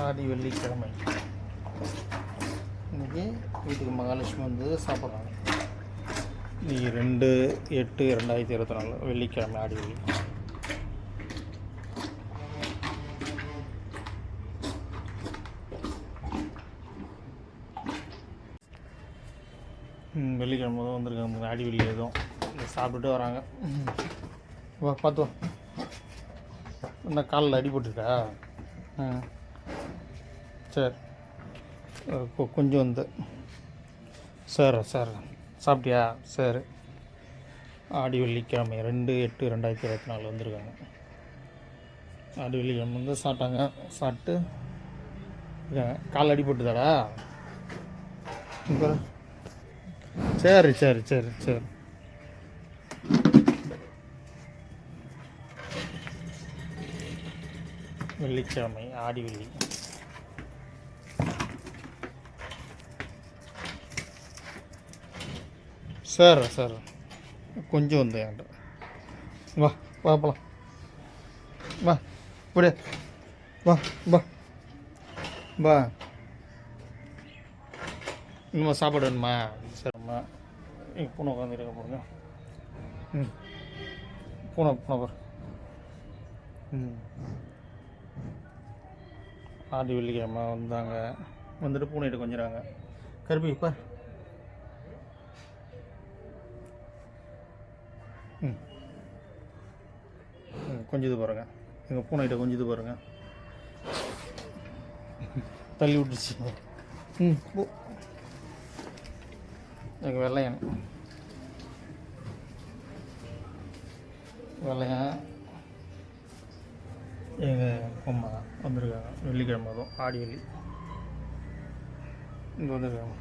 ஆடி வெள்ளிக்கிழமை இன்றைக்கி வீட்டுக்கு மகாலட்சுமி வந்து சாப்பிட்றாங்க. இன்றைக்கி 2/8/2024 வெள்ளிக்கிழமை ஆடி வெள்ளி. வெள்ளிக்கிழமை தான் வந்திருக்காங்க. ஆடி வெள்ளி எதுவும் சாப்பிட்டுட்டு வராங்க. வா பார்த்து வா. என்ன காலில் அடிபட்டுருக்கா? சரி கொஞ்சம் வந்து சரி சாப்பிட்டியா? சரி. ஆடி வெள்ளிக்கிழமை 2/8/2024 வந்திருக்காங்க. ஆடி வெள்ளிக்கிழமை வந்து சாப்பிட்டாங்க. சாப்பிட்டு கால் அடிபட்டுதாடா? சரி. வெள்ளிக்கிழமை ஆடி வெள்ளி. சரி கொஞ்சம் வந்து என்கிட்ட வா போகலாம். வா இப்படியே வா இன்னுமா சாப்பாடு வேணுமா? சரிம்மா. பூனை உட்காந்துருக்க போடுங்க. பூனை பாரு. ஆடி வெள்ளிக்கிழமை வந்தாங்க. வந்துட்டு பூனைகிட்ட கொஞ்சிறாங்க. கருப்பி இப்போ கொஞ்சது பாருங்க. எங்கள் பூனைகிட்ட கொஞ்சது பாருங்க. தள்ளி விட்டுச்சு. எங்கள் வெள்ளையன் எங்கள் அம்மா வந்திருக்காங்க. வெள்ளிக்கிழமை அதுவும் ஆடி வெள்ளி இங்கே வந்துருக்காங்க.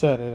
சரி